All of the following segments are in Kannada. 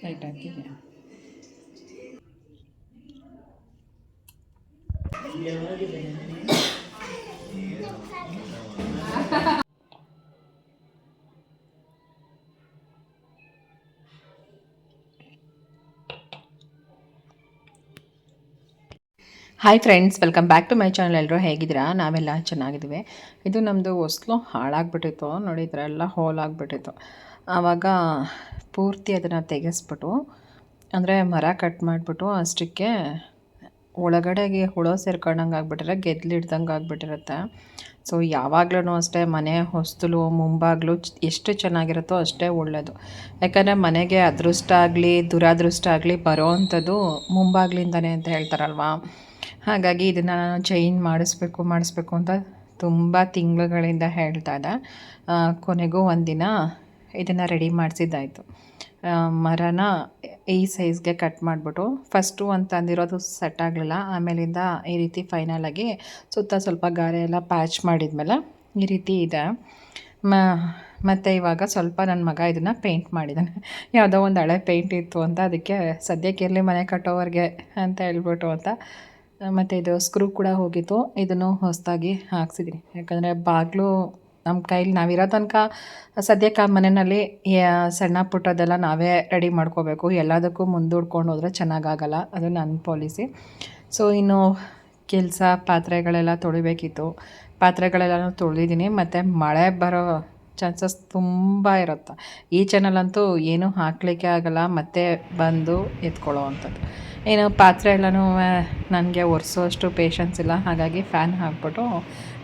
ಲೈಟ್ ಹಾಕಿದೆ. Hi friends, welcome back to my channel. ಎಲ್ಲರೂ ಹೇಗಿದ್ದೀರಾ? ನಾವೆಲ್ಲ ಚೆನ್ನಾಗಿದ್ದೀವಿ. ಇದು ನಮ್ಮದು ಹೊಸ್ಲು ಹಾಳಾಗ್ಬಿಟ್ಟಿತ್ತು ನೋಡಿ, ಈ ಥರ ಎಲ್ಲ ಹೋಲಾಗ್ಬಿಟ್ಟಿತ್ತು. ಆವಾಗ ಪೂರ್ತಿ ಅದನ್ನು ತೆಗೆಸ್ಬಿಟ್ಟು, ಅಂದರೆ ಮರ ಕಟ್ ಮಾಡಿಬಿಟ್ಟು ಅಷ್ಟಕ್ಕೆ ಒಳಗಡೆಗೆ ಹುಳ ಸೇರ್ಕೊಂಡಂಗೆ ಆಗ್ಬಿಟ್ಟಿರೆ, ಗೆದ್ಲಿಡ್ದಂಗೆ ಆಗ್ಬಿಟ್ಟಿರುತ್ತೆ. ಸೊ ಯಾವಾಗ್ಲೂ ಅಷ್ಟೇ ಮನೆ ಹೊಸ್ತಲು ಮುಂಬಾಗ್ಲು ಎಷ್ಟು ಚೆನ್ನಾಗಿರುತ್ತೋ ಅಷ್ಟೇ ಒಳ್ಳೆಯದು. ಯಾಕಂದರೆ ಮನೆಗೆ ಅದೃಷ್ಟ ಆಗಲಿ ದುರಾದೃಷ್ಟ ಆಗಲಿ ಬರೋ ಅಂಥದ್ದು ಮುಂಬಾಗ್ಲಿಂದನೇ ಅಂತ ಹೇಳ್ತಾರಲ್ವಾ. ಹಾಗಾಗಿ ಇದನ್ನು ನಾನು ಚೇಂಜ್ ಮಾಡಿಸ್ಬೇಕು ಅಂತ ತುಂಬ ತಿಂಗಳುಗಳಿಂದ ಹೇಳ್ತಾ ಇದ್ದೆ. ಕೊನೆಗೂ ಒಂದಿನ ಇದನ್ನು ರೆಡಿ ಮಾಡಿಸಿದ್ದಾಯಿತು. ಮರನ ಈ ಸೈಜ್ಗೆ ಕಟ್ ಮಾಡಿಬಿಟ್ಟು, ಫಸ್ಟು ಅಂತ ಅಂದಿರೋದು ಸೆಟ್ ಆಗಲಿಲ್ಲ. ಆಮೇಲಿಂದ ಈ ರೀತಿ ಫೈನಲಾಗಿ ಸುತ್ತ ಸ್ವಲ್ಪ ಗಾರೆ ಎಲ್ಲ ಪ್ಯಾಚ್ ಮಾಡಿದ್ಮೇಲೆ ಈ ರೀತಿ ಇದೆ. ಮತ್ತು ಇವಾಗ ಸ್ವಲ್ಪ ನನ್ನ ಮಗ ಇದನ್ನು ಪೇಂಟ್ ಮಾಡಿದ್ದಾನೆ. ಯಾವುದೋ ಒಂದು ಹಳೆ ಪೇಂಟ್ ಇತ್ತು ಅಂತ, ಅದಕ್ಕೆ ಸದ್ಯಕ್ಕೆ ಇರಲಿ ಮನೆ ಕಟ್ಟೋವರೆಗೆ ಅಂತ ಹೇಳ್ಬಿಟ್ಟು ಅಂತ. ಮತ್ತು ಇದು ಸ್ಕ್ರೂ ಕೂಡ ಹೋಗಿತ್ತು, ಇದನ್ನು ಹೊಸದಾಗಿ ಹಾಕ್ಸಿದ್ದೀನಿ. ಯಾಕಂದರೆ ಬಾಗಿಲು ನಮ್ಮ ಕೈಲಿ ನಾವಿರೋ ತನಕ ಸದ್ಯಕ್ಕೆ ಆ ಮನೆಯಲ್ಲಿ ಸಣ್ಣ ಪುಟ್ಟದೆಲ್ಲ ನಾವೇ ರೆಡಿ ಮಾಡ್ಕೋಬೇಕು. ಎಲ್ಲದಕ್ಕೂ ಮುಂದೂಡ್ಕೊಂಡು ಹೋದರೆ ಚೆನ್ನಾಗಾಗಲ್ಲ, ಅದು ನನ್ನ ಪಾಲಿಸಿ. ಸೊ ಇನ್ನು ಕೆಲಸ ಪಾತ್ರೆಗಳೆಲ್ಲ ತೊಳಿಬೇಕಿತ್ತು. ಪಾತ್ರೆಗಳೆಲ್ಲ ತೊಳೆದಿದ್ದೀನಿ. ಮತ್ತು ಮಳೆ ಬರೋ ಚಾನ್ಸಸ್ ತುಂಬ ಇರುತ್ತೆ. ಈ ಚಾನಲಂತೂ ಏನೂ ಹಾಕಲಿಕ್ಕೆ ಆಗೋಲ್ಲ, ಮತ್ತೆ ಬಂದು ಎತ್ಕೊಳ್ಳೋ ಅಂಥದ್ದು. ಏನು ಪಾತ್ರೆ ಎಲ್ಲನೂ ನನಗೆ ಒರೆಸೋಷ್ಟು ಪೇಷನ್ಸ್ ಇಲ್ಲ. ಹಾಗಾಗಿ ಫ್ಯಾನ್ ಹಾಕ್ಬಿಟ್ಟು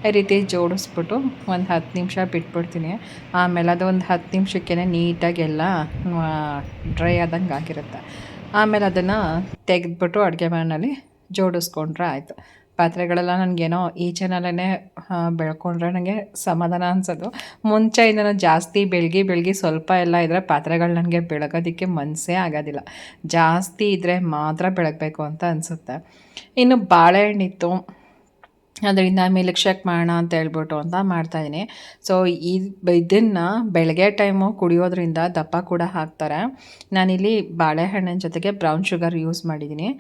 ಈ ರೀತಿ ಜೋಡಿಸ್ಬಿಟ್ಟು ಒಂದು 10 ನಿಮಿಷ ಬಿಟ್ಬಿಡ್ತೀನಿ. ಆಮೇಲೆ ಅದು ಒಂದು 10 ನಿಮಿಷಕ್ಕೇ ನೀಟಾಗಿ ಎಲ್ಲ ಡ್ರೈ ಆದಂಗೆ ಆಗಿರುತ್ತೆ. ಆಮೇಲೆ ಅದನ್ನು ತೆಗೆದ್ಬಿಟ್ಟು ಅಡುಗೆ ಮನೆಯಲ್ಲಿ ಜೋಡಿಸ್ಕೊಂಡ್ರೆ ಆಯಿತು. ಪಾತ್ರೆಗಳೆಲ್ಲ ನನಗೇನೋ ಈ ಚಾನಲೇ ಬೆಳ್ಕೊಂಡ್ರೆ ನನಗೆ ಸಮಾಧಾನ ಅನಿಸೋದು. ಮುಂಚೆಯಿಂದನೂ ಜಾಸ್ತಿ ಬೆಳಗ್ಗೆ ಸ್ವಲ್ಪ ಎಲ್ಲ ಇದ್ದರೆ ಪಾತ್ರೆಗಳು ನನಗೆ ಬೆಳಗೋದಕ್ಕೆ ಮನಸ್ಸೇ ಆಗೋದಿಲ್ಲ. ಜಾಸ್ತಿ ಇದ್ದರೆ ಮಾತ್ರ ಬೆಳಗಬೇಕು ಅಂತ ಅನಿಸುತ್ತೆ. ಇನ್ನು ಬಾಳೆಹಣ್ಣಿತ್ತು, ಅದರಿಂದ ಮಿಲ್ಕ್ ಮಾಡೋಣ ಅಂತ ಹೇಳ್ಬಿಟ್ಟು ಅಂತ ಮಾಡ್ತಾಯಿದ್ದೀನಿ. ಸೊ ಇದನ್ನು ಬೆಳಗ್ಗೆ ಟೈಮು ಕುಡಿಯೋದ್ರಿಂದ ದಪ್ಪ ಕೂಡ ಹಾಕ್ತಾರೆ. ನಾನಿಲ್ಲಿ ಬಾಳೆಹಣ್ಣಿನ ಜೊತೆಗೆ ಬ್ರೌನ್ ಶುಗರ್ ಯೂಸ್ ಮಾಡಿದ್ದೀನಿ.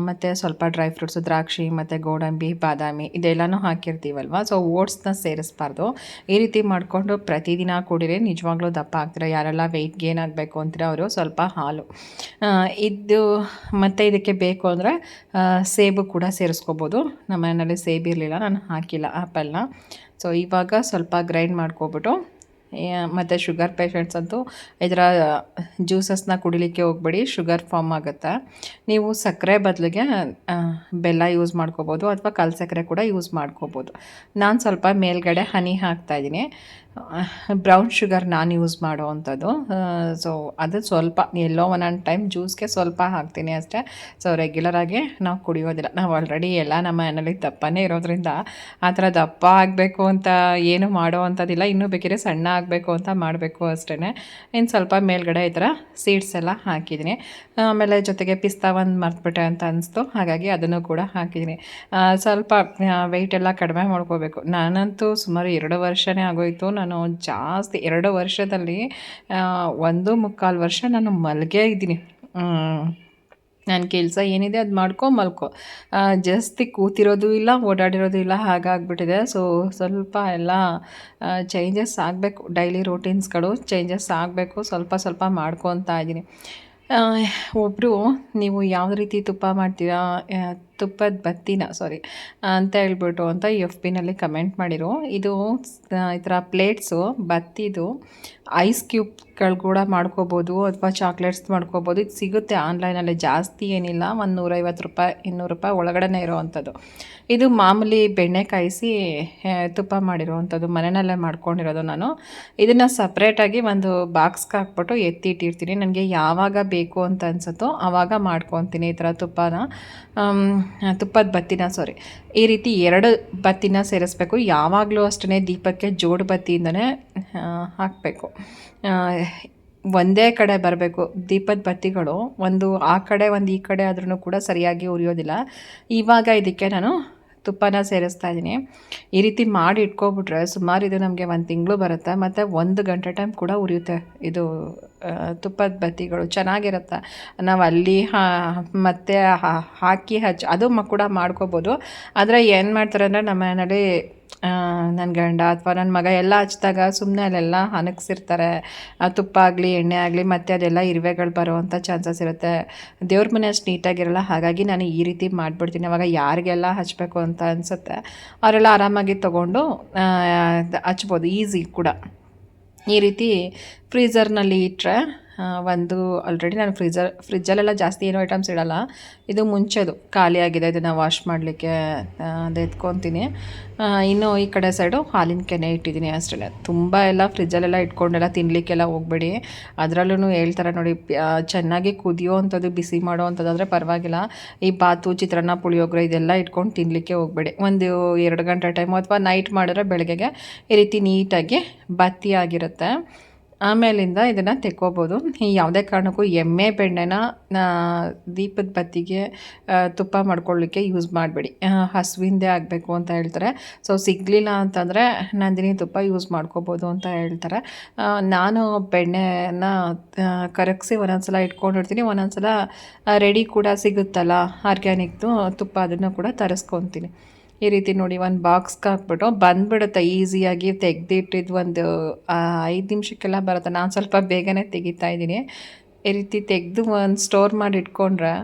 ಮತ್ತು ಸ್ವಲ್ಪ ಡ್ರೈ ಫ್ರೂಟ್ಸು, ದ್ರಾಕ್ಷಿ ಮತ್ತು ಗೋಡಂಬಿ, ಬಾದಾಮಿ ಇದೆಲ್ಲನೂ ಹಾಕಿರ್ತೀವಲ್ವ. ಸೊ ಓಟ್ಸ್ನ ಸೇರಿಸ್ಬಾರ್ದು. ಈ ರೀತಿ ಮಾಡಿಕೊಂಡು ಪ್ರತಿದಿನ ಕುಡಿದ್ರೆ ನಿಜವಾಗ್ಲೂ ದಪ್ಪ ಆಗ್ತೀರ. ಯಾರೆಲ್ಲ ವೆಯ್ಟ್ ಗೇನ್ ಆಗಬೇಕು ಅಂತೀರ ಅವರು ಸ್ವಲ್ಪ ಹಾಲು ಇದು. ಮತ್ತು ಇದಕ್ಕೆ ಬೇಕು ಅಂದರೆ ಸೇಬು ಕೂಡ ಸೇರಿಸ್ಕೋಬೋದು. ನಮ್ಮ ಮನೆಯಲ್ಲಿ ಸೇಬು ಇರಲಿಲ್ಲ, ನಾನು ಹಾಕಿಲ್ಲ ಆ್ಯಪಲ್ನ. ಸೊ ಇವಾಗ ಸ್ವಲ್ಪ ಗ್ರೈಂಡ್ ಮಾಡ್ಕೊಬಿಟ್ಟು, ಮತ್ತು ಶುಗರ್ ಪೇಷಂಟ್ಸ್ ಅಂತೂ ಇದರ ಜ್ಯೂಸಸ್ನ ಕುಡಿಲಿಕ್ಕೆ ಹೋಗ್ಬೇಡಿ, ಶುಗರ್ ಫಾರ್ಮ್ ಆಗುತ್ತೆ. ನೀವು ಸಕ್ಕರೆ ಬದಲಿಗೆ ಬೆಲ್ಲ ಯೂಸ್ ಮಾಡ್ಕೋಬೋದು, ಅಥವಾ ಕಲ್ ಸಕ್ಕರೆ ಕೂಡ ಯೂಸ್ ಮಾಡ್ಕೋಬೋದು. ನಾನು ಸ್ವಲ್ಪ ಮೇಲ್ಗಡೆ ಹನಿ ಹಾಕ್ತಾಯಿದ್ದೀನಿ. ಬ್ರೌನ್ ಶುಗರ್ ನಾನು ಯೂಸ್ ಮಾಡೋ ಅಂಥದ್ದು. ಸೊ ಅದು ಸ್ವಲ್ಪ ಎಲ್ಲೋ ಒಂದೊಂದು ಟೈಮ್ ಜ್ಯೂಸ್ಗೆ ಸ್ವಲ್ಪ ಹಾಕ್ತೀನಿ ಅಷ್ಟೇ. ಸೊ ರೆಗ್ಯುಲರಾಗಿ ನಾವು ಕುಡಿಯೋದಿಲ್ಲ. ನಾವು ಆಲ್ರೆಡಿ ಎಲ್ಲ ನಮ್ಮ ಮನೇಲಿ ದಪ್ಪನೇ ಇರೋದ್ರಿಂದ ಆ ಥರ ದಪ್ಪ ಆಗಬೇಕು ಅಂತ ಏನು ಮಾಡೋ ಅಂಥದ್ದಿಲ್ಲ. ಇನ್ನೂ ಬೇಕಿದ್ರೆ ಸಣ್ಣ ಆಗಬೇಕು ಅಂತ ಮಾಡಬೇಕು ಅಷ್ಟೇ. ಇನ್ನು ಸ್ವಲ್ಪ ಮೇಲ್ಗಡೆ ಈ ಥರ ಸೀಡ್ಸ್ ಎಲ್ಲ ಹಾಕಿದ್ದೀನಿ. ಆಮೇಲೆ ಜೊತೆಗೆ ಪಿಸ್ತಾ ಒಂದು ಮರ್ತುಬಿಟ್ಟೆ ಅಂತ ಅನಿಸ್ತು, ಹಾಗಾಗಿ ಅದನ್ನು ಕೂಡ ಹಾಕಿದ್ದೀನಿ. ಸ್ವಲ್ಪ ವೆಯ್ಟೆಲ್ಲ ಕಡಿಮೆ ಮಾಡ್ಕೋಬೇಕು. ನಾನಂತೂ ಸುಮಾರು 2 ವರ್ಷನೇ ಆಗೋಯಿತು. ನಾನು ಜಾಸ್ತಿ 2 ವರ್ಷದಲ್ಲಿ 1.25 ವರ್ಷ ನಾನು ಮಲಗೇ ಇದ್ದೀನಿ. ನನ್ನ ಕೆಲಸ ಏನಿದೆ ಅದು ಮಲ್ಕೊ ಜಾಸ್ತಿ ಕೂತಿರೋದು ಇಲ್ಲ, ಓಡಾಡಿರೋದು ಇಲ್ಲ, ಹಾಗಾಗ್ಬಿಟ್ಟಿದೆ. ಸೊ ಸ್ವಲ್ಪ ಎಲ್ಲ ಚೇಂಜಸ್ ಆಗಬೇಕು. ಡೈಲಿ ರೂಟೀನ್ಸ್ಗಳು ಚೇಂಜಸ್ ಆಗಬೇಕು. ಸ್ವಲ್ಪ ಮಾಡ್ಕೊತಾ ಇದ್ದೀನಿ. ಒಬ್ಬರು ನೀವು ಯಾವ ರೀತಿ ತುಪ್ಪ ಮಾಡ್ತೀರಾ, ತುಪ್ಪದ ಬತ್ತಿನ ಅಂತ ಹೇಳ್ಬಿಟ್ಟು ಅಂತ FBನಲ್ಲಿ ಕಮೆಂಟ್ ಮಾಡಿರು. ಇದು ಈ ಥರ ಪ್ಲೇಟ್ಸು ಬತ್ತಿದು ಐಸ್ ಕ್ಯೂಬ್ಗಳು ಕೂಡ ಮಾಡ್ಕೋಬೋದು, ಅಥವಾ ಚಾಕ್ಲೇಟ್ಸ್ ಮಾಡ್ಕೋಬೋದು. ಇದು ಸಿಗುತ್ತೆ ಆನ್ಲೈನಲ್ಲಿ, ಜಾಸ್ತಿ ಏನಿಲ್ಲ, ಒಂದು ₹150 ₹200 ಒಳಗಡೆ ಇರೋ ಅಂಥದ್ದು. ಇದು ಮಾಮೂಲಿ ಬೆಣ್ಣೆ ಕಾಯಿಸಿ ತುಪ್ಪ ಮಾಡಿರೋವಂಥದ್ದು, ಮನೆಯಲ್ಲೇ ಮಾಡ್ಕೊಂಡಿರೋದು ನಾನು. ಇದನ್ನು ಸಪ್ರೇಟಾಗಿ ಒಂದು ಬಾಕ್ಸ್ಗೆ ಹಾಕ್ಬಿಟ್ಟು ಎತ್ತಿಟ್ಟಿರ್ತೀನಿ. ನನಗೆ ಯಾವಾಗ ಬೇಕು ಅಂತ ಅನಿಸುತ್ತೋ ಆವಾಗ ಮಾಡ್ಕೊತೀನಿ ಈ ಥರ ತುಪ್ಪದ ಬತ್ತಿನ ಈ ರೀತಿ 2 ಬತ್ತಿನ ಸೇರಿಸ್ಬೇಕು. ಯಾವಾಗಲೂ ಅಷ್ಟೇ ದೀಪಕ್ಕೆ ಜೋಡು ಬತ್ತಿಯಿಂದನೇ ಹಾಕಬೇಕು. ಒಂದೇ ಕಡೆ ಬರಬೇಕು ದೀಪದ ಬತ್ತಿಗಳು, ಒಂದು ಆ ಕಡೆ ಒಂದು ಈ ಕಡೆ ಆದ್ರೂ ಕೂಡ ಸರಿಯಾಗಿ ಉರಿಯೋದಿಲ್ಲ. ಇವಾಗ ಇದಕ್ಕೆ ನಾನು ತುಪ್ಪನ ಸೇರಿಸ್ತಾ ಇದ್ದೀನಿ. ಈ ರೀತಿ ಮಾಡಿ ಇಟ್ಕೊಬಿಟ್ರೆ ಸುಮಾರು ಇದು ನಮಗೆ 1 ತಿಂಗಳು ಬರುತ್ತೆ ಮತ್ತು 1 ಗಂಟೆ ಟೈಮ್ ಕೂಡ ಉರಿಯುತ್ತೆ ಇದು ತುಪ್ಪದ ಬತ್ತಿಗಳು ಚೆನ್ನಾಗಿರುತ್ತೆ. ನಾವು ಅಲ್ಲಿ ಮತ್ತೆ ಹಾಕಿ ಅದು ಕೂಡ ಮಾಡ್ಕೋಬೋದು. ಆದರೆ ಏನು ಮಾಡ್ತಾರೆ ಅಂದರೆ ನಮ್ಮ ಮನೇಲಿ ನನ್ನ ಗಂಡ ಅಥವಾ ನನ್ನ ಮಗ ಎಲ್ಲ ಹಚ್ಚಿದಾಗ ಸುಮ್ಮನೆ ಅಲ್ಲೆಲ್ಲ ಹನಗ್ಸಿರ್ತಾರೆ. ತುಪ್ಪ ಆಗಲಿ ಎಣ್ಣೆ ಆಗಲಿ ಮತ್ತು ಅದೆಲ್ಲ ಇರುವೆಗಳು ಬರುವಂಥ ಚಾನ್ಸಸ್ ಇರುತ್ತೆ. ದೇವ್ರ ಮನೆ ಅಷ್ಟು ನೀಟಾಗಿರಲ್ಲ. ಹಾಗಾಗಿ ನಾನು ಈ ರೀತಿ ಮಾಡಿಬಿಡ್ತೀನಿ. ಅವಾಗ ಯಾರಿಗೆಲ್ಲ ಹಚ್ಚಬೇಕು ಅಂತ ಅನಿಸುತ್ತೆ ಅವರೆಲ್ಲ ಆರಾಮಾಗಿ ತೊಗೊಂಡು ಹಚ್ಬೋದು, ಈಸಿ ಕೂಡ. ಈ ರೀತಿ ಫ್ರೀಝರ್ನಲ್ಲಿ ಇಟ್ಟರೆ ಆಲ್ರೆಡಿ ನಾನು ಫ್ರಿಜ್ಜಲ್ಲೆಲ್ಲ ಜಾಸ್ತಿ ಏನೋ ಐಟಮ್ಸ್ ಇಡಲ್ಲ. ಇದು ಮುಂಚೆದು ಖಾಲಿಯಾಗಿದೆ, ಇದನ್ನು ವಾಶ್ ಮಾಡಲಿಕ್ಕೆ ಅದು ಎತ್ಕೊತೀನಿ. ಇನ್ನು ಈ ಕಡೆ ಸೈಡು ಹಾಲಿನ ಕೆನೆ ಇಟ್ಟಿದ್ದೀನಿ ಅಷ್ಟೇ. ತುಂಬ ಎಲ್ಲ ಫ್ರಿಜ್ಜಲ್ಲೆಲ್ಲ ಇಟ್ಕೊಂಡೆಲ್ಲ ತಿನ್ನಲಿಕ್ಕೆಲ್ಲ ಹೋಗಬೇಡಿ. ಅದರಲ್ಲೂ ಹೇಳ್ತಾರೆ ನೋಡಿ, ಚೆನ್ನಾಗಿ ಕುದಿಯೋ ಅಂಥದ್ದು ಬಿಸಿ ಮಾಡೋ ಅಂಥದ್ದಾದರೆ ಪರವಾಗಿಲ್ಲ. ಈ ಬಾತು, ಚಿತ್ರಾನ್ನ, ಪುಳಿಯೋಗರೆ ಇದೆಲ್ಲ ಇಟ್ಕೊಂಡು ತಿನ್ನಲಿಕ್ಕೆ ಹೋಗಬೇಡಿ. 1-2 ಗಂಟೆ ಟೈಮು ಅಥವಾ ನೈಟ್ ಮಾಡಿದ್ರೆ ಬೆಳಗ್ಗೆಗೆ ಈ ರೀತಿ ನೀಟಾಗಿ ಬತ್ತಿ ಆಗಿರುತ್ತೆ. ಆಮೇಲಿಂದ ಇದನ್ನು ತೆಕ್ಕೋಬೋದು. ಯಾವುದೇ ಕಾರಣಕ್ಕೂ ಎಮ್ಮೆ ಬೆಣ್ಣೆನ ದೀಪದ ಬತ್ತಿಗೆ ತುಪ್ಪ ಮಾಡ್ಕೊಳ್ಳಿಕ್ಕೆ ಯೂಸ್ ಮಾಡಬೇಡಿ. ಹಸುವಿಂದೇ ಆಗಬೇಕು ಅಂತ ಹೇಳ್ತಾರೆ. ಸೊ ಸಿಗಲಿಲ್ಲ ಅಂತಂದರೆ ನಂದಿನಿ ತುಪ್ಪ ಯೂಸ್ ಮಾಡ್ಕೋಬೋದು ಅಂತ ಹೇಳ್ತಾರೆ. ನಾನು ಬೆಣ್ಣೆನ ಕರಗಿಸಿ ಒಂದೊಂದ್ಸಲ ಇಟ್ಕೊಂಡಿರ್ತೀನಿ, ಒಂದೊಂದ್ಸಲ ರೆಡಿ ಕೂಡ ಸಿಗುತ್ತಲ್ಲ ಆರ್ಗ್ಯಾನಿಕ್ದು ತುಪ್ಪ, ಅದನ್ನು ಕೂಡ ತರಿಸ್ಕೊತೀನಿ. ಈ ರೀತಿ ನೋಡಿ ಒಂದು ಬಾಕ್ಸ್ಗೆ ಹಾಕ್ಬಿಟ್ಟು ಬಂದುಬಿಡುತ್ತೆ ಈಸಿಯಾಗಿ. ತೆಗೆದಿಟ್ಟಿದ್ದು 5 ನಿಮಿಷಕ್ಕೆಲ್ಲ ಬರುತ್ತೆ. ನಾನು ಸ್ವಲ್ಪ ಬೇಗನೆ ತೆಗಿತಾ ಇದ್ದೀನಿ. ಈ ರೀತಿ ತೆಗೆದು ಒಂದು ಸ್ಟೋರ್ ಮಾಡಿ ಇಟ್ಕೊಂಡ್ರೆ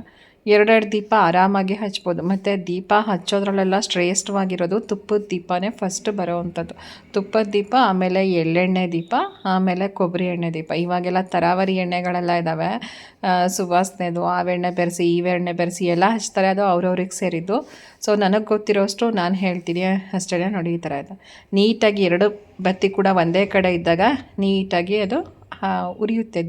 2 ದೀಪ ಆರಾಮಾಗಿ ಹಚ್ಬೋದು. ಮತ್ತು ದೀಪ ಹಚ್ಚೋದ್ರಲ್ಲೆಲ್ಲ ಶ್ರೇಷ್ಠವಾಗಿರೋದು ತುಪ್ಪದ ದೀಪನೇ ಫಸ್ಟ್ ಬರೋವಂಥದ್ದು. ತುಪ್ಪದ ದೀಪ, ಆಮೇಲೆ ಎಳ್ಳೆಣ್ಣೆ ದೀಪ, ಆಮೇಲೆ ಕೊಬ್ಬರಿ ಎಣ್ಣೆ ದೀಪ. ಇವಾಗೆಲ್ಲ ತರಾವರಿ ಎಣ್ಣೆಗಳೆಲ್ಲ ಇದ್ದಾವೆ, ಸುವಾಸನೆದು ಆವೆಣ್ಣೆ ಬೆರೆಸಿ ಈವೆಣ್ಣೆ ಬೆರೆಸಿ ಎಲ್ಲ ಹಚ್ತಾರೆ. ಅದು ಅವ್ರವ್ರಿಗೆ ಸೇರಿದ್ದು. ಸೊ ನನಗೆ ಗೊತ್ತಿರೋಷ್ಟು ನಾನು ಹೇಳ್ತೀನಿ ಅಷ್ಟೇ. ನೋಡಿ ಈ ಥರ ಇದೆ. ನೀಟಾಗಿ 2 ಬತ್ತಿ ಕೂಡ ಒಂದೇ ಕಡೆ ಇದ್ದಾಗ ನೀಟಾಗಿ ಅದು ಉರಿಯುತ್ತೆ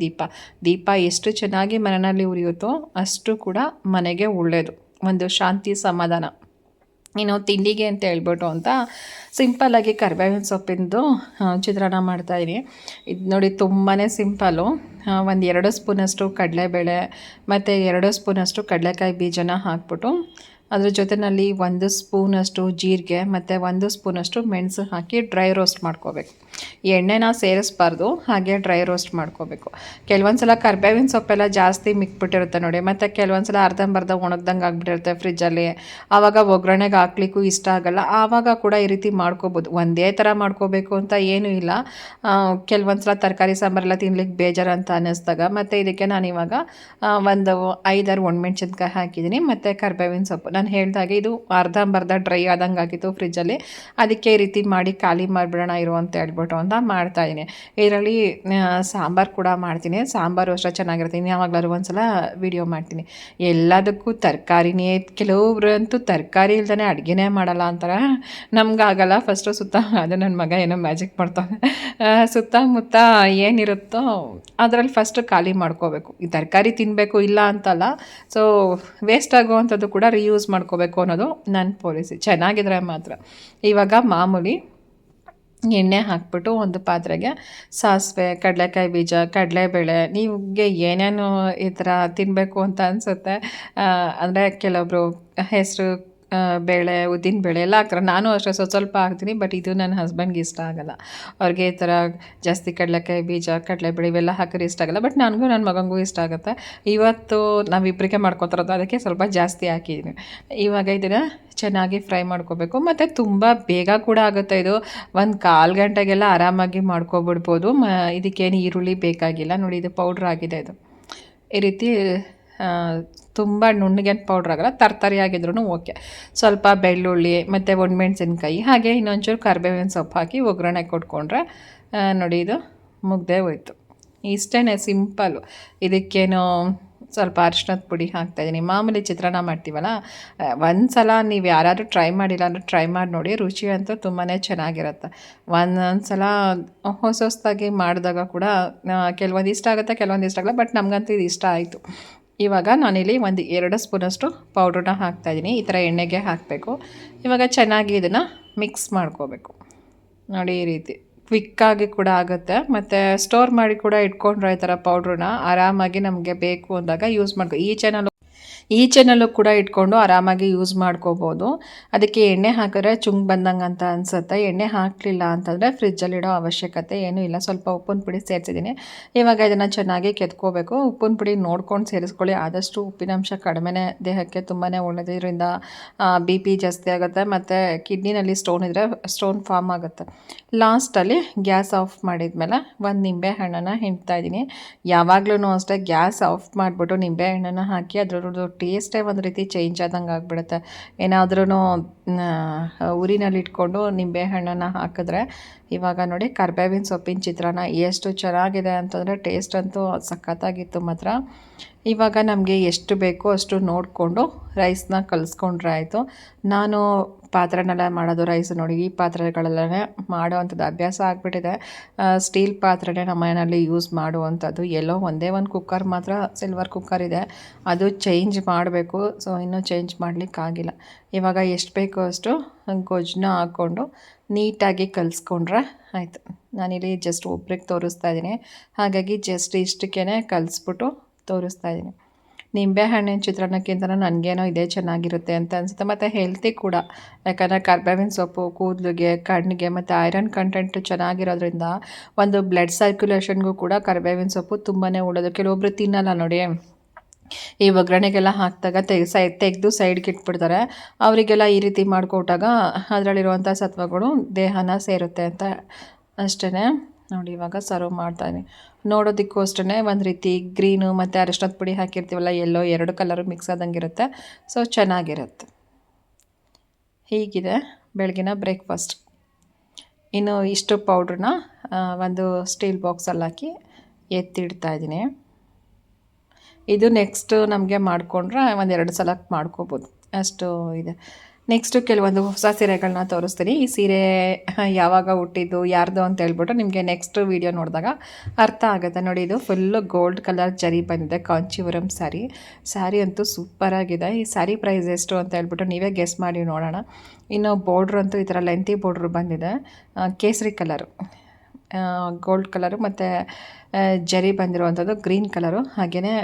ದೀಪ ಎಷ್ಟು ಚೆನ್ನಾಗಿ ಮನೆಯಲ್ಲಿ ಉರಿಯುತ್ತೋ ಅಷ್ಟು ಕೂಡ ಮನೆಗೆ ಒಳ್ಳೆಯದು, ಒಂದು ಶಾಂತಿ ಸಮಾಧಾನ. ಇನ್ನು ತಿಂಡಿಗೆ ಅಂತ ಹೇಳ್ಬಿಟ್ಟು ಅಂತ ಸಿಂಪಲ್ಲಾಗಿ ಕರಿಬೇವಿನ ಸೊಪ್ಪಿಂದು ಚಿತ್ರಾನ್ನ ಮಾಡ್ತಾಯಿದ್ದೀನಿ. ಇದು ನೋಡಿ ತುಂಬಾ ಸಿಂಪಲ್ಲು. 1-2 ಸ್ಪೂನಷ್ಟು ಕಡಲೆಬೇಳೆ ಮತ್ತು 2 ಸ್ಪೂನಷ್ಟು ಕಡಲೆಕಾಯಿ ಬೀಜನ ಹಾಕ್ಬಿಟ್ಟು ಅದ್ರ ಜೊತೆಯಲ್ಲಿ 1 ಸ್ಪೂನಷ್ಟು ಜೀರಿಗೆ ಮತ್ತು 1 ಸ್ಪೂನಷ್ಟು ಮೆಣಸು ಹಾಕಿ ಡ್ರೈ ರೋಸ್ಟ್ ಮಾಡ್ಕೋಬೇಕು. ಎಣ್ಣೆನ ಸೇರಿಸ್ಬಾರ್ದು, ಹಾಗೆ ಡ್ರೈ ರೋಸ್ಟ್ ಮಾಡ್ಕೋಬೇಕು. ಕೆಲವೊಂದು ಸಲ ಕರಿಬೇವಿನ ಸೊಪ್ಪೆಲ್ಲ ಜಾಸ್ತಿ ಮಿಕ್ಬಿಟ್ಟಿರುತ್ತೆ ನೋಡಿ, ಮತ್ತು ಕೆಲವೊಂದು ಸಲ ಅರ್ಧಂಬರ್ಧ ಒಣಗ್ದಂಗೆ ಆಗಿಬಿಟ್ಟಿರುತ್ತೆ ಫ್ರಿಜ್ಜಲ್ಲಿ. ಆವಾಗ ಒಗ್ಗರಣೆಗೆ ಹಾಕ್ಲಿಕ್ಕೂ ಇಷ್ಟ ಆಗಲ್ಲ. ಆವಾಗ ಕೂಡ ಈ ರೀತಿ ಮಾಡ್ಕೋಬೋದು. ಒಂದೇ ಥರ ಮಾಡ್ಕೋಬೇಕು ಅಂತ ಏನೂ ಇಲ್ಲ. ಕೆಲವೊಂದು ಸಲ ತರಕಾರಿ ಸಾಂಬಾರೆಲ್ಲ ತಿನ್ಲಿಕ್ಕೆ ಬೇಜಾರು ಅಂತ ಅನ್ನಿಸ್ದಾಗ ಮತ್ತು ಇದಕ್ಕೆ ನಾನಿವಾಗ 5-6 ಒಣಮೆಣ್ಸಿನ್ಕಾಯಿ ಹಾಕಿದ್ದೀನಿ ಮತ್ತು ಕರಿಬೇವಿನ ಸೊಪ್ಪು. ನಾನು ಹೇಳಿದಾಗೆ ಇದು ಅರ್ಧಂಬರ್ಧ ಡ್ರೈ ಆದಂಗೆ ಆಗಿತ್ತು ಫ್ರಿಜ್ಜಲ್ಲಿ, ಅದಕ್ಕೆ ಈ ರೀತಿ ಮಾಡಿ ಖಾಲಿ ಮಾಡಿಬಿಡೋಣ ಇರು ಅಂತ ಹೇಳ್ಬಿಟ್ಟು ಅಂತ ಮಾಡ್ತಾಯಿದ್ದೀನಿ. ಇದರಲ್ಲಿ ಸಾಂಬಾರು ಕೂಡ ಮಾಡ್ತೀನಿ. ಸಾಂಬಾರು ಅಷ್ಟೇ ಚೆನ್ನಾಗಿರುತ್ತೆ. ಯಾವಾಗಲಾದ್ರು ಒಂದ್ಸಲ ವಿಡಿಯೋ ಮಾಡ್ತೀನಿ. ಎಲ್ಲದಕ್ಕೂ ತರಕಾರಿನೇ, ಕೆಲವೊಬ್ರಂತೂ ತರಕಾರಿ ಇಲ್ದೇ ಅಡುಗೆನೇ ಮಾಡಲ್ಲ ಅಂತಾರೆ. ನಮಗಾಗಲ್ಲ. ಫಸ್ಟು ಅದು ನನ್ನ ಮಗ ಏನೋ ಮ್ಯಾಜಿಕ್ ಮಾಡ್ತಾನೆ. ಸುತ್ತಮುತ್ತ ಏನಿರುತ್ತೋ ಅದರಲ್ಲಿ ಫಸ್ಟ್ ಖಾಲಿ ಮಾಡ್ಕೋಬೇಕು. ಈ ತರಕಾರಿ ತಿನ್ನಬೇಕು ಇಲ್ಲ ಅಂತಲ್ಲ, ಸೊ ವೇಸ್ಟ್ ಆಗುವಂಥದ್ದು ಕೂಡ ರಿಯೂಸ್ ಮಾಡ್ಕೋಬೇಕು ಅನ್ನೋದು ನನ್ನ ಪಾಲಿಸಿ. ಚೆನ್ನಾಗಿದ್ರೆ ಮಾತ್ರ. ಇವಾಗ ಮಾಮೂಲಿ ಎಣ್ಣೆ ಹಾಕ್ಬಿಟ್ಟು ಒಂದು ಪಾತ್ರೆಗೆ ಸಾಸಿವೆ, ಕಡಲೆಕಾಯಿ ಬೀಜ, ಕಡಲೆಬೇಳೆ, ನಿಮಗೆ ಏನೇನು ಈ ಥರ ತಿನ್ನಬೇಕು ಅಂತ ಅನಿಸುತ್ತೆ. ಅಂದರೆ ಕೆಲವೊಬ್ಬರು ಹೆಸರು ಬೇಳೆ, ಉದ್ದಿನ ಬೇಳೆ ಎಲ್ಲ ಹಾಕ್ತಾರೆ. ನಾನು ಅಷ್ಟೇ ಸ್ವಲ್ಪ ಹಾಕ್ತೀನಿ. ಬಟ್ ಇದು ನನ್ನ ಹಸ್ಬೆಂಡ್ಗೆ ಇಷ್ಟ ಆಗೋಲ್ಲ. ಅವ್ರಿಗೆ ಈ ಥರ ಜಾಸ್ತಿ ಕಡಲೆಕಾಯಿ ಬೀಜ, ಕಡಲೆಬೇಳೆ ಇವೆಲ್ಲ ಹಾಕಿದ್ರೆ ಇಷ್ಟ ಆಗೋಲ್ಲ. ಬಟ್ ನನಗೂ ನನ್ನ ಮಗನಿಗೂ ಇಷ್ಟ ಆಗುತ್ತೆ. ಇವತ್ತು ನಾವಿಬ್ಬರಿಗೆ ಮಾಡ್ಕೊತಿರೋದು, ಅದಕ್ಕೆ ಸ್ವಲ್ಪ ಜಾಸ್ತಿ ಹಾಕಿದ್ದೀನಿ. ಇವಾಗ ಇದನ್ನು ಚೆನ್ನಾಗಿ ಫ್ರೈ ಮಾಡ್ಕೋಬೇಕು. ಮತ್ತು ತುಂಬ ಬೇಗ ಕೂಡ ಆಗುತ್ತೆ ಇದು. 1/4 ಗಂಟೆಗೆಲ್ಲ ಆರಾಮಾಗಿ ಮಾಡ್ಕೊಬಿಡ್ಬೋದು. ಇದಕ್ಕೇನು ಈರುಳ್ಳಿ ಬೇಕಾಗಿಲ್ಲ. ನೋಡಿ ಇದು ಪೌಡ್ರ್ ಆಗಿದೆ. ಇದು ಈ ರೀತಿ ತುಂಬ ನುಣ್ಣಗೇನು ಪೌಡ್ರ್ ಆಗಲ್ಲ, ತರ್ತರಿ ಆಗಿದ್ರೂ ಓಕೆ. ಸ್ವಲ್ಪ ಬೆಳ್ಳುಳ್ಳಿ ಮತ್ತು ಒಣಮೆಣ್ಸಿನ್ಕಾಯಿ, ಹಾಗೆ ಇನ್ನೊಂಚೂರು ಕರಿಬೇವಿನ ಸೊಪ್ಪು ಹಾಕಿ ಒಗ್ಗರಣೆ ಕೊಟ್ಕೊಂಡ್ರೆ ನೋಡಿ ಇದು ಮುಗ್ದೇ ಹೋಯ್ತು. ಇಷ್ಟೇ ಸಿಂಪಲ್ಲು. ಇದಕ್ಕೇನು ಸ್ವಲ್ಪ ಅರಿಶಿನದ ಪುಡಿ ಹಾಕ್ತಾಯಿದ್ದೀನಿ. ಮಾಮೂಲಿ ಚಿತ್ರಾನ್ನ ಮಾಡ್ತೀವಲ್ಲ, ಒಂದು ಸಲ ನೀವು ಯಾರಾದರೂ ಟ್ರೈ ಮಾಡಿಲ್ಲ ಅಂದರೆ ಟ್ರೈ ಮಾಡಿ ನೋಡಿ. ರುಚಿ ಅಂತೂ ತುಂಬಾ ಚೆನ್ನಾಗಿರುತ್ತೆ. ಒಂದೊಂದು ಸಲ ಹೊಸದಾಗಿ ಮಾಡಿದಾಗ ಕೂಡ ಕೆಲವೊಂದು ಇಷ್ಟ ಆಗುತ್ತೆ, ಕೆಲವೊಂದು ಇಷ್ಟ ಆಗಲ್ಲ. ಬಟ್ ನಮಗಂತೂ ಇದು ಇಷ್ಟ ಆಯಿತು. ಇವಾಗ ನಾನಿಲ್ಲಿ 1-2 ಸ್ಪೂನಷ್ಟು ಪೌಡ್ರನ್ನ ಹಾಕ್ತಾಯಿದ್ದೀನಿ. ಈ ಥರ ಎಣ್ಣೆಗೆ ಹಾಕಬೇಕು. ಇವಾಗ ಚೆನ್ನಾಗಿ ಇದನ್ನು ಮಿಕ್ಸ್ ಮಾಡ್ಕೋಬೇಕು. ನೋಡಿ ಈ ರೀತಿ ಕ್ವಿಕ್ಕಾಗಿ ಕೂಡ ಆಗುತ್ತೆ. ಮತ್ತು ಸ್ಟೋರ್ ಮಾಡಿ ಕೂಡ ಇಟ್ಕೊಂಡ್ರೆ ಈ ಥರ ಪೌಡ್ರನ್ನ ಆರಾಮಾಗಿ ನಮಗೆ ಬೇಕು ಅಂದಾಗ ಯೂಸ್ ಮಾಡ್ಕೊ. ಈಚೆನಲ್ಲೂ ಕೂಡ ಇಟ್ಕೊಂಡು ಆರಾಮಾಗಿ ಯೂಸ್ ಮಾಡ್ಕೋಬೋದು. ಅದಕ್ಕೆ ಎಣ್ಣೆ ಹಾಕಿದ್ರೆ ಚುಂಗ್ ಬಂದಂಗೆ ಅಂತ ಅನಿಸುತ್ತೆ. ಎಣ್ಣೆ ಹಾಕಲಿಲ್ಲ ಅಂತಂದರೆ ಫ್ರಿಜ್ಜಲ್ಲಿಡೋ ಅವಶ್ಯಕತೆ ಏನೂ ಇಲ್ಲ. ಸ್ವಲ್ಪ ಉಪ್ಪಿನ ಪುಡಿ ಸೇರಿಸಿದ್ದೀನಿ. ಇವಾಗ ಇದನ್ನು ಚೆನ್ನಾಗಿ ಕೆತ್ಕೋಬೇಕು. ಉಪ್ಪಿನ ಪುಡಿ ನೋಡ್ಕೊಂಡು ಸೇರಿಸ್ಕೊಳ್ಳಿ. ಆದಷ್ಟು ಉಪ್ಪಿನಂಶ ಕಡಿಮೆನೇ ದೇಹಕ್ಕೆ ತುಂಬಾ ಒಳ್ಳೆಯದು. ಇದರಿಂದ ಬಿ ಪಿ ಜಾಸ್ತಿ ಆಗುತ್ತೆ ಮತ್ತು ಕಿಡ್ನಿನಲ್ಲಿ ಸ್ಟೋನ್ ಇದ್ದರೆ ಸ್ಟೋನ್ ಫಾರ್ಮ್ ಆಗುತ್ತೆ. ಲಾಸ್ಟಲ್ಲಿ ಗ್ಯಾಸ್ ಆಫ್ ಮಾಡಿದ್ಮೇಲೆ ಒಂದು ನಿಂಬೆ ಹಣ್ಣನ್ನು ಹಿಂಡ್ತಾ ಇದ್ದೀನಿ. ಯಾವಾಗಲೂ ಅಷ್ಟೇ ಗ್ಯಾಸ್ ಆಫ್ ಮಾಡಿಬಿಟ್ಟು ನಿಂಬೆ ಹಣ್ಣನ್ನು ಹಾಕಿ ಅದರದ್ದು ಟೇಸ್ಟೇ ಒಂದು ರೀತಿ ಚೇಂಜ್ ಆದಂಗೆ ಆಗಿಬಿಡುತ್ತೆ. ಏನಾದ್ರೂ ಉರಿನಲ್ಲಿ ಇಟ್ಕೊಂಡು ನಿಂಬೆಹಣ್ಣನ್ನು ಹಾಕಿದ್ರೆ, ಇವಾಗ ನೋಡಿ ಕರಿಬೇವಿನ ಸೊಪ್ಪಿನ ಚಿತ್ರಾನ್ನ ಎಷ್ಟು ಚೆನ್ನಾಗಿದೆ ಅಂತಂದರೆ ಟೇಸ್ಟ್ ಅಂತೂ ಸಖತ್ತಾಗಿತ್ತು ಮಾತ್ರ. ಇವಾಗ ನಮಗೆ ಎಷ್ಟು ಬೇಕೋ ಅಷ್ಟು ನೋಡಿಕೊಂಡು ರೈಸ್ನ ಕಲಿಸ್ಕೊಂಡ್ರೆ ಆಯಿತು. ನಾನು ಪಾತ್ರೆನೆಲ್ಲ ಮಾಡೋದು ರೈಸ್ ನೋಡಿ ಈ ಪಾತ್ರೆಗಳಲ್ಲೇ ಮಾಡೋವಂಥದ್ದು ಅಭ್ಯಾಸ ಆಗಿಬಿಟ್ಟಿದೆ. ಸ್ಟೀಲ್ ಪಾತ್ರೆನೇ ನಮ್ಮ ಮನೆಯಲ್ಲಿ ಯೂಸ್ ಮಾಡುವಂಥದ್ದು. ಎಲ್ಲೋ ಒಂದೇ ಒಂದು ಕುಕ್ಕರ್ ಮಾತ್ರ ಸಿಲ್ವರ್ ಕುಕ್ಕರ್ ಇದೆ, ಅದು ಚೇಂಜ್ ಮಾಡಬೇಕು. ಸೊ ಇನ್ನೂ ಚೇಂಜ್ ಮಾಡಲಿಕ್ಕಾಗಿಲ್ಲ. ಇವಾಗ ಎಷ್ಟು ಬೇಕೋ ಅಷ್ಟು ಗೊಜ್ಜನ್ನ ಹಾಕ್ಕೊಂಡು ನೀಟಾಗಿ ಕಲಿಸ್ಕೊಂಡ್ರೆ ಆಯಿತು. ನಾನಿಲ್ಲಿ ಜಸ್ಟ್ ಒಬ್ರಿಗೆ ತೋರಿಸ್ತಾ ಇದ್ದೀನಿ, ಹಾಗಾಗಿ ಜಸ್ಟ್ ಇಷ್ಟಕ್ಕೇ ಕಲಿಸ್ಬಿಟ್ಟು ತೋರಿಸ್ತಾ ಇದ್ದೀನಿ. ನಿಂಬೆಹಣ್ಣಿನ ಚಿತ್ರಾನ್ನಕ್ಕಿಂತ ನನಗೇನೋ ಇದೇ ಚೆನ್ನಾಗಿರುತ್ತೆ ಅಂತ ಅನಿಸುತ್ತೆ. ಮತ್ತು ಹೆಲ್ತಿ ಕೂಡ, ಯಾಕಂದರೆ ಕರ್ಬೇವಿನ ಸೊಪ್ಪು ಕೂದಲಿಗೆ, ಕಣ್ಣಿಗೆ ಮತ್ತು ಐರನ್ ಕಂಟೆಂಟ್ ಚೆನ್ನಾಗಿರೋದ್ರಿಂದ ಒಂದು ಬ್ಲಡ್ ಸರ್ಕ್ಯುಲೇಷನ್ಗೂ ಕೂಡ ಕರಿಬೇವಿನ ಸೊಪ್ಪು ತುಂಬಾ ಒಳ್ಳೆಯದು. ಕೆಲವೊಬ್ಬರು ತಿನ್ನಲ್ಲ ನೋಡಿ, ಈ ಒಗ್ಗರಣೆಗೆಲ್ಲ ಹಾಕಿದಾಗ ತೆಗೆದು ಸೈಡ್ಗೆ ಇಟ್ಬಿಡ್ತಾರೆ. ಅವರಿಗೆಲ್ಲ ಈ ರೀತಿ ಮಾಡಿಕೊಟ್ಟಾಗ ಅದರಲ್ಲಿರುವಂಥ ಸತ್ವಗಳು ದೇಹನ ಸೇರುತ್ತೆ ಅಂತ ಅಷ್ಟೇ. ನೋಡಿ ಇವಾಗ ಸರ್ವ್ ಮಾಡ್ತಾಯಿದ್ದೀನಿ. ನೋಡೋದಕ್ಕೂ ಅಷ್ಟೇ ಒಂದು ರೀತಿ ಗ್ರೀನು ಮತ್ತು ಅರಿಶಿಣದ ಪುಡಿ ಹಾಕಿರ್ತೀವಲ್ಲ, ಎಲ್ಲೋ ಎರಡು ಕಲರು ಮಿಕ್ಸ್ ಆದಂಗೆ ಇರುತ್ತೆ. ಸೊ ಚೆನ್ನಾಗಿರುತ್ತೆ. ಹೀಗಿದೆ ಬೆಳಗಿನ ಬ್ರೇಕ್ಫಾಸ್ಟ್. ಇನ್ನು ಇಷ್ಟು ಪೌಡ್ರನ್ನ ಒಂದು ಸ್ಟೀಲ್ ಬಾಕ್ಸಲ್ಲಿ ಹಾಕಿ ಎತ್ತಿಡ್ತಾಯಿದ್ದೀನಿ. ಇದು ನೆಕ್ಸ್ಟು ನಮಗೆ ಮಾಡಿಕೊಂಡ್ರೆ ಒಂದೆರಡು ಸಲ ಮಾಡ್ಕೋಬೋದು, ಅಷ್ಟು ಇದೆ. ನೆಕ್ಸ್ಟು ಕೆಲವೊಂದು ಹೊಸ ಸೀರೆಗಳನ್ನ ತೋರಿಸ್ತೀನಿ. ಈ ಸೀರೆ ಯಾವಾಗ ಹುಟ್ಟಿದ್ದು ಯಾರ್ದು ಅಂತ ಹೇಳ್ಬಿಟ್ಟು ನಿಮಗೆ ನೆಕ್ಸ್ಟ್ ವೀಡಿಯೋ ನೋಡಿದಾಗ ಅರ್ಥ ಆಗುತ್ತೆ. ನೋಡಿ ಇದು ಫುಲ್ಲು ಗೋಲ್ಡ್ ಕಲರ್ ಜರಿ ಬಂದಿದೆ, ಕಾಂಚೀವರಂ ಸ್ಯಾರಿ ಅಂತೂ ಸೂಪರಾಗಿದೆ. ಈ ಸ್ಯಾರಿ ಪ್ರೈಸ್ ಎಷ್ಟು ಅಂತ ಹೇಳ್ಬಿಟ್ಟು ನೀವೇ ಗೆಸ್ ಮಾಡಿ ನೋಡೋಣ. ಇನ್ನು ಬಾರ್ಡ್ರ್ ಅಂತೂ ಈ ಥರ ಲೆಂತಿ ಬಾರ್ಡ್ರ್ ಬಂದಿದೆ, ಕೇಸರಿ ಕಲರು, ಗೋಲ್ಡ್ ಕಲರು ಮತ್ತು ಜರಿ ಬಂದಿರುವಂಥದ್ದು ಗ್ರೀನ್ ಕಲರು. ಹಾಗೆಯೇ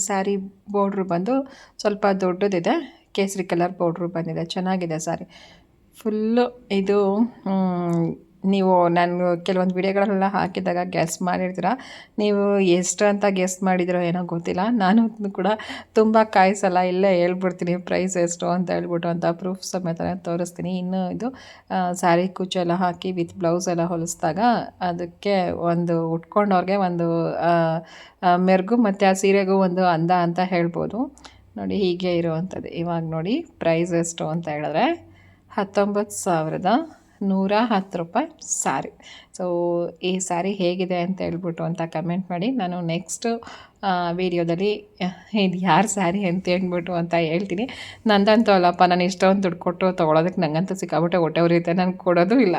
ಸ್ಯಾರಿ ಬಾರ್ಡ್ರು ಬಂದು ಸ್ವಲ್ಪ ದೊಡ್ಡದಿದೆ, ಕೇಸರಿ ಕಲರ್ ಬಾರ್ಡ್ರು ಬಂದಿದೆ. ಚೆನ್ನಾಗಿದೆ ಸ್ಯಾರಿ ಫುಲ್ಲು. ಇದು ನೀವು ನಾನು ಕೆಲವೊಂದು ವಿಡಿಯೋಗಳೆಲ್ಲ ಹಾಕಿದಾಗ ಗೆಸ್ ಮಾಡಿರ್ತೀರ. ನೀವು ಎಷ್ಟು ಅಂತ ಗೆಸ್ ಮಾಡಿದಿರೋ ಏನೋ ಗೊತ್ತಿಲ್ಲ. ನಾನು ಕೂಡ ತುಂಬ ಕಾಯಿಸಲ್ಲ, ಇಲ್ಲೇ ಹೇಳ್ಬಿಡ್ತೀನಿ ಪ್ರೈಸ್ ಎಷ್ಟು ಅಂತ ಹೇಳ್ಬಿಟ್ಟು ಅಂತ ಪ್ರೂಫ್ ಸಮೇತ ತೋರಿಸ್ತೀನಿ. ಇನ್ನು ಇದು ಸ್ಯಾರಿ ಕುಚ್ಚೆಲ್ಲ ಹಾಕಿ ವಿತ್ ಬ್ಲೌಸ್ ಎಲ್ಲ ಹೊಲಿಸಿದಾಗ ಅದಕ್ಕೆ ಒಂದು ಉಟ್ಕೊಂಡವ್ರಿಗೆ ಒಂದು ಮೆರುಗು ಮತ್ತು ಆ ಸೀರೆಗೂ ಒಂದು ಅಂದ ಅಂತ ಹೇಳ್ಬೋದು. ನೋಡಿ ಹೀಗೆ ಇರುವಂಥದ್ದು. ಇವಾಗ ನೋಡಿ ಪ್ರೈಸ್ ಎಷ್ಟು ಅಂತ ಹೇಳಿದ್ರೆ 19,110 ರೂಪಾಯಿ ಸ್ಯಾರಿ. ಸೊ ಈ ಸ್ಯಾರಿ ಹೇಗಿದೆ ಅಂತ ಹೇಳ್ಬಿಟ್ಟು ಅಂತ ಕಮೆಂಟ್ ಮಾಡಿ. ನಾನು ನೆಕ್ಸ್ಟು ವೀಡಿಯೋದಲ್ಲಿ ಇದು ಯಾರು ಸ್ಯಾರಿ ಅಂತ ಹೇಳ್ಬಿಟ್ಟು ಅಂತ ಹೇಳ್ತೀನಿ. ನಂದಂತೂ ಅಲ್ಲಪ್ಪ, ನಾನು ಇಷ್ಟೊಂದು ದುಡ್ಡು ಕೊಟ್ಟು ತೊಗೊಳೋದಕ್ಕೆ ನನಗಂತೂ ಸಿಕ್ಕಾಬಿಟ್ಟೆ ಹೊಟ್ಟೆ ಉರಿಯುತ್ತೆ. ನಾನು ಕೊಡೋದು ಇಲ್ಲ.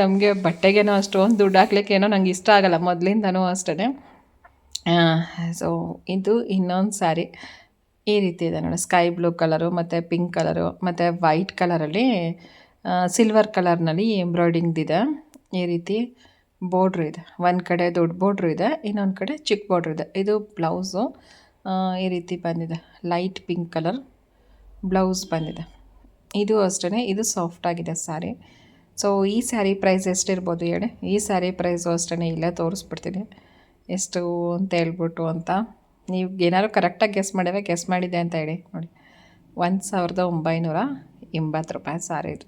ನಮಗೆ ಬಟ್ಟೆಗೇನೋ ಅಷ್ಟೊಂದು ದುಡ್ಡು ಹಾಕ್ಲಿಕ್ಕೇನೋ ನಂಗೆ ಇಷ್ಟ ಆಗೋಲ್ಲ, ಮೊದಲಿಂದನೂ ಅಷ್ಟೇ. ಸೊ ಇದು ಇನ್ನೊಂದು ಸ್ಯಾರಿ ಈ ರೀತಿ ಇದೆ ನೋಡಿ, ಸ್ಕೈ ಬ್ಲೂ ಕಲರು ಮತ್ತು ಪಿಂಕ್ ಕಲರು ಮತ್ತು ವೈಟ್ ಕಲರಲ್ಲಿ ಸಿಲ್ವರ್ ಕಲರ್ನಲ್ಲಿ ಎಂಬ್ರಾಯ್ಡಿಂಗ್ದಿದೆ. ಈ ರೀತಿ ಬಾರ್ಡ್ರ್ ಇದೆ, ಒಂದು ಕಡೆ ದೊಡ್ಡ ಬಾರ್ಡ್ರ್ ಇದೆ, ಇನ್ನೊಂದು ಕಡೆ ಚಿಕ್ಕ ಬಾರ್ಡ್ರ್ ಇದೆ. ಇದು ಬ್ಲೌಸು ಈ ರೀತಿ ಬಂದಿದೆ, ಲೈಟ್ ಪಿಂಕ್ ಕಲರ್ ಬ್ಲೌಸ್ ಬಂದಿದೆ. ಇದು ಅಷ್ಟೇ, ಇದು ಸಾಫ್ಟಾಗಿದೆ ಸ್ಯಾರಿ. ಸೊ ಈ ಸ್ಯಾರಿ ಪ್ರೈಸ್ ಎಷ್ಟಿರ್ಬೋದು ಹೇಳಿ? ಈ ಸ್ಯಾರಿ ಪ್ರೈಸು ಅಷ್ಟೇ, ಇಲ್ಲೇ ತೋರಿಸ್ಬಿಡ್ತೀನಿ ಎಷ್ಟು ಅಂತ ಹೇಳ್ಬಿಟ್ಟು ಅಂತ. ನೀವು ಏನಾದ್ರು ಕರೆಕ್ಟಾಗಿ ಗೆಸ್ ಮಾಡಿದೆ ಅಂತ ಹೇಳಿ. ನೋಡಿ 1980 ರೂಪಾಯಿ ಸ್ಯಾರಿ ಇದು.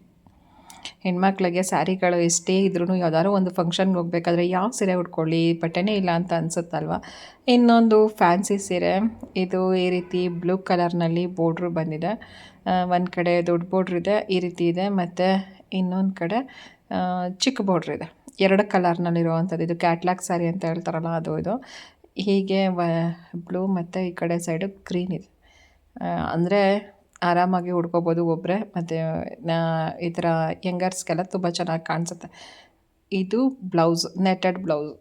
ಹೆಣ್ಮಕ್ಳಿಗೆ ಸ್ಯಾರಿಗಳು ಎಷ್ಟೇ ಇದ್ರೂ ಯಾವ್ದಾದ್ರು ಒಂದು ಫಂಕ್ಷನ್ಗೆ ಹೋಗ್ಬೇಕಾದ್ರೆ ಯಾವ ಸೀರೆ ಉಟ್ಕೊಳ್ಳಿ, ಬಟ್ಟೆನೇ ಇಲ್ಲ ಅಂತ ಅನಿಸುತ್ತಲ್ವ. ಇನ್ನೊಂದು ಫ್ಯಾನ್ಸಿ ಸೀರೆ, ಇದು ಈ ರೀತಿ ಬ್ಲೂ ಕಲರ್ನಲ್ಲಿ ಬಾರ್ಡ್ರು ಬಂದಿದೆ. ಒಂದು ಕಡೆ ದೊಡ್ಡ ಬಾರ್ಡ್ರ್ ಇದೆ ಈ ರೀತಿ ಇದೆ, ಮತ್ತು ಇನ್ನೊಂದು ಕಡೆ ಚಿಕ್ಕ ಬಾರ್ಡ್ರ್ ಇದೆ. ಎರಡು ಕಲರ್ನಲ್ಲಿರುವಂಥದ್ದು. ಇದು ಕ್ಯಾಟ್ಲಾಗ್ ಸ್ಯಾರಿ ಅಂತ ಹೇಳ್ತಾರಲ್ಲ ಅದು. ಇದು ಹೀಗೆ ಬ್ಲೂ ಮತ್ತು ಈ ಕಡೆ ಸೈಡು ಗ್ರೀನ್ ಇದೆ. ಅಂದರೆ ಆರಾಮಾಗಿ ಉಡ್ಕೋಬೋದು ಒಬ್ಬರೇ, ಮತ್ತು ಈ ಥರ ಯಂಗರ್ಸ್ಗೆಲ್ಲ ತುಂಬ ಚೆನ್ನಾಗಿ ಕಾಣಿಸುತ್ತೆ. ಇದು ಬ್ಲೌಸ್, ನೆಟೆಡ್ ಬ್ಲೌಸ್.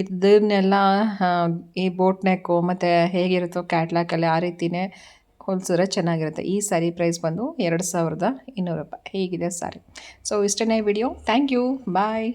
ಇದನ್ನೆಲ್ಲ ಈ ಬೋಟ್ ನೆಕ್ಕು ಮತ್ತು ಹೇಗಿರುತ್ತೋ ಕ್ಯಾಟ್ಲಾಗಲ್ಲಿ ಆ ರೀತಿಯೇ ಹೊಲಿಸಿದ್ರೆ ಚೆನ್ನಾಗಿರುತ್ತೆ. ಈ ಸ್ಯಾರಿ ಪ್ರೈಸ್ ಬಂದು 2200 ರೂಪಾಯಿ. ಹೀಗಿದೆ ಸ್ಯಾರಿ. ಸೊ ಇಷ್ಟೇ ವಿಡಿಯೋ. Thank you, bye.